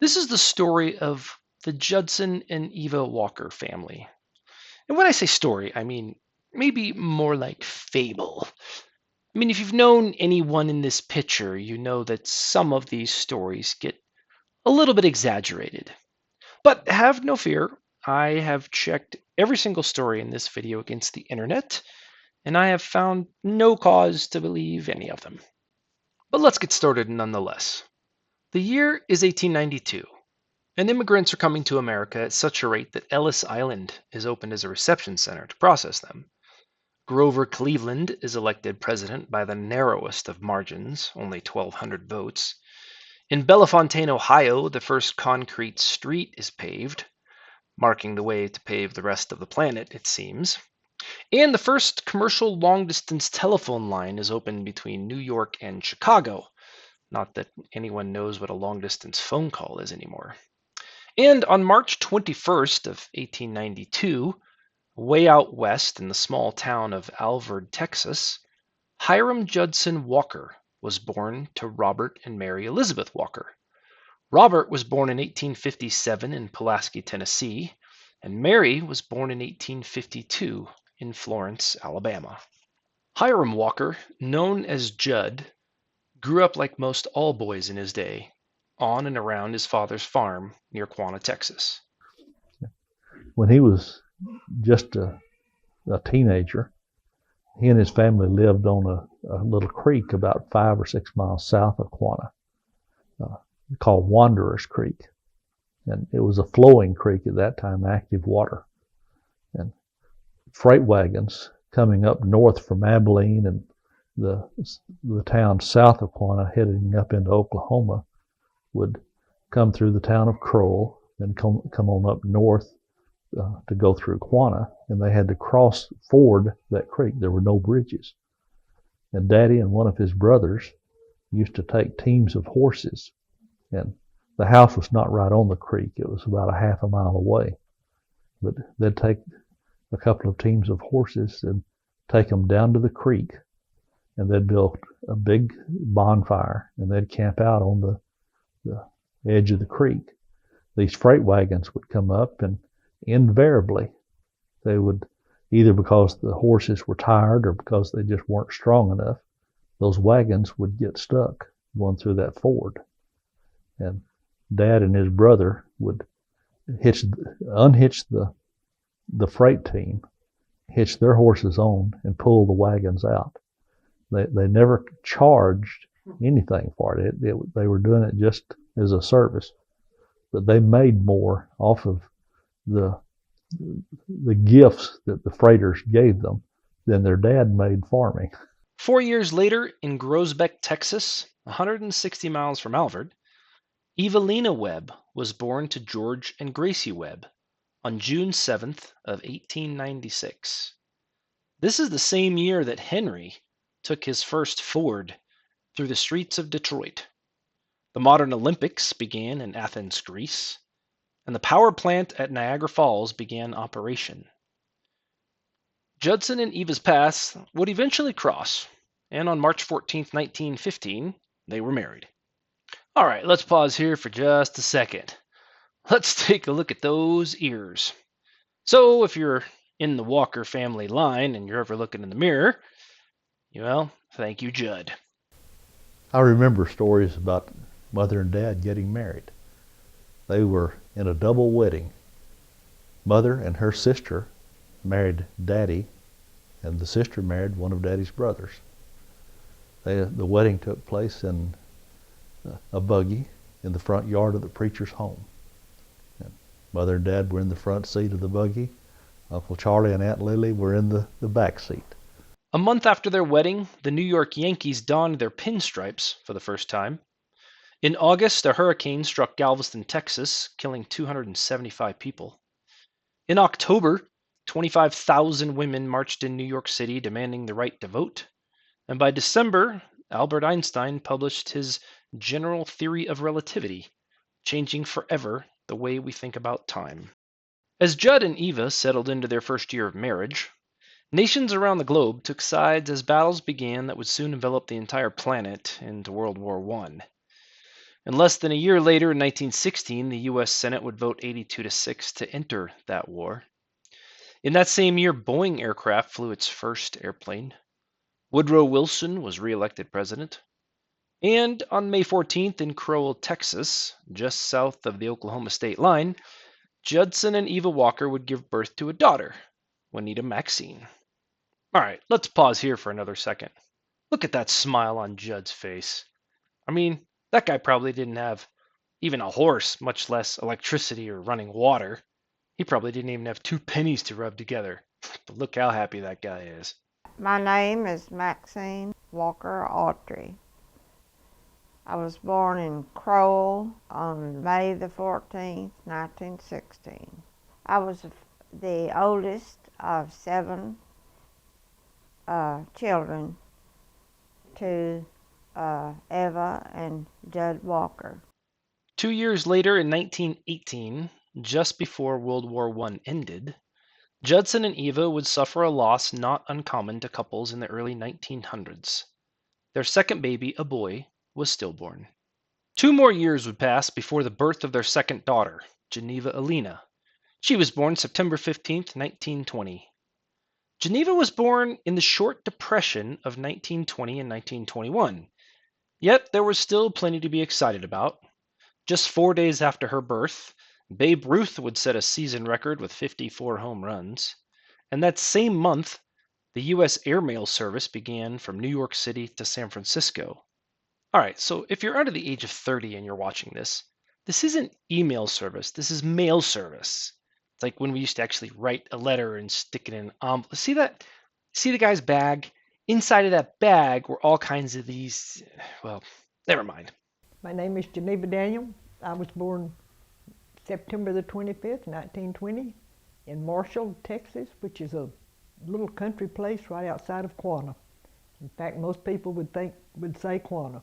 This is the story of the Judson and Eva Walker family. And when I say story, I mean maybe more like fable. I mean, if you've known anyone in this picture, you know that some of these stories get a little bit exaggerated. But have no fear, I have checked every single story in this video against the internet, and I have found no cause to believe any of them. But let's get started nonetheless. The year is 1892, and immigrants are coming to America at such a rate that Ellis Island is opened as a reception center to process them. Grover Cleveland is elected president by the narrowest of margins, only 1,200 votes. In Bellefontaine, Ohio, the first concrete street is paved, marking the way to pave the rest of the planet, it seems. And the first commercial long distance telephone line is opened between New York and Chicago. Not that anyone knows what a long distance phone call is anymore. And on March 21st of 1892, way out west in the small town of Alvord, Texas, Hiram Judson Walker was born to Robert and Mary Elizabeth Walker. Robert was born in 1857 in Pulaski, Tennessee, and Mary was born in 1852 in Florence, Alabama. Hiram Walker, known as Judd, grew up like most all boys in his day, on and around his father's farm near Quanah, Texas. When he was just a teenager, he and his family lived on a little creek about 5 or 6 miles south of Quanah, called Wanderers Creek. And it was a flowing creek at that time, active water. And freight wagons coming up north from Abilene and the town south of Quanah heading up into Oklahoma would come through the town of Crowell and come on up north to go through Quanah, and they had to ford that creek. There were no bridges. And Daddy and one of his brothers used to take teams of horses, and the house was not right on the creek. It was about a half a mile away. But they'd take a couple of teams of horses and take them down to the creek, and they'd build a big bonfire, and they'd camp out on the edge of the creek. These freight wagons would come up, and invariably they would, either because the horses were tired or because they just weren't strong enough, those wagons would get stuck going through that ford. And Dad and his brother would unhitch the freight team, hitch their horses on, and pull the wagons out. They never charged anything for it. They were doing it just as a service, but they made more off of the gifts that the freighters gave them than their dad made farming. 4 years later, in Groesbeck, Texas, 160 miles from Alvord, Evelina Webb was born to George and Gracie Webb on June 7th of 1896. This is the same year that Henry took his first Ford through the streets of Detroit. The modern Olympics began in Athens, Greece, and the power plant at Niagara Falls began operation. Judson and Eva's paths would eventually cross, and on March 14th, 1915, they were married. All right, let's pause here for just a second. Let's take a look at those ears. So if you're in the Walker family line and you're ever looking in the mirror, well, thank you, Judd. I remember stories about Mother and Dad getting married. They were in a double wedding. Mother and her sister married Daddy, and the sister married one of Daddy's brothers. The wedding took place in a buggy in the front yard of the preacher's home. And Mother and Dad were in the front seat of the buggy. Uncle Charlie and Aunt Lily were in the back seat. A month after their wedding, the New York Yankees donned their pinstripes for the first time. In August, a hurricane struck Galveston, Texas, killing 275 people. In October, 25,000 women marched in New York City demanding the right to vote. And by December, Albert Einstein published his General Theory of Relativity, changing forever the way we think about time. As Judd and Eva settled into their first year of marriage, nations around the globe took sides as battles began that would soon envelop the entire planet into World War I. And less than a year later, in 1916, the U.S. Senate would vote 82-6 to enter that war. In that same year, Boeing aircraft flew its first airplane. Woodrow Wilson was reelected president. And on May 14th in Crowell, Texas, just south of the Oklahoma state line, Judson and Eva Walker would give birth to a daughter, Juanita Maxine. All right, let's pause here for another second. Look at that smile on Judd's face. I mean, that guy probably didn't have even a horse, much less electricity or running water. He probably didn't even have 2 pennies to rub together. But look how happy that guy is. My name is Maxine Walker Autry. I was born in Crowell on May the 14th, 1916. I was the oldest of 7 children to Eva and Judd Walker. 2 years later, in 1918, just before World War I ended, Judson and Eva would suffer a loss not uncommon to couples in the early 1900s. Their second baby, a boy, was stillborn. 2 more years would pass before the birth of their second daughter, Geneva Alina. She was born September 15th, 1920. Geneva was born in the short depression of 1920 and 1921. Yet there was still plenty to be excited about. Just 4 days after her birth, Babe Ruth would set a season record with 54 home runs. And that same month, the U.S. airmail service began from New York City to San Francisco. All right, so if you're under the age of 30 and you're watching this isn't email service, this is mail service. It's like when we used to actually write a letter and stick it in an envelope. See that? See the guy's bag? Inside of that bag were all kinds of these, well, never mind. My name is Geneva Daniel. I was born September the 25th, 1920, in Marshall, Texas, which is a little country place right outside of Quanah. In fact, most people would say Quanah.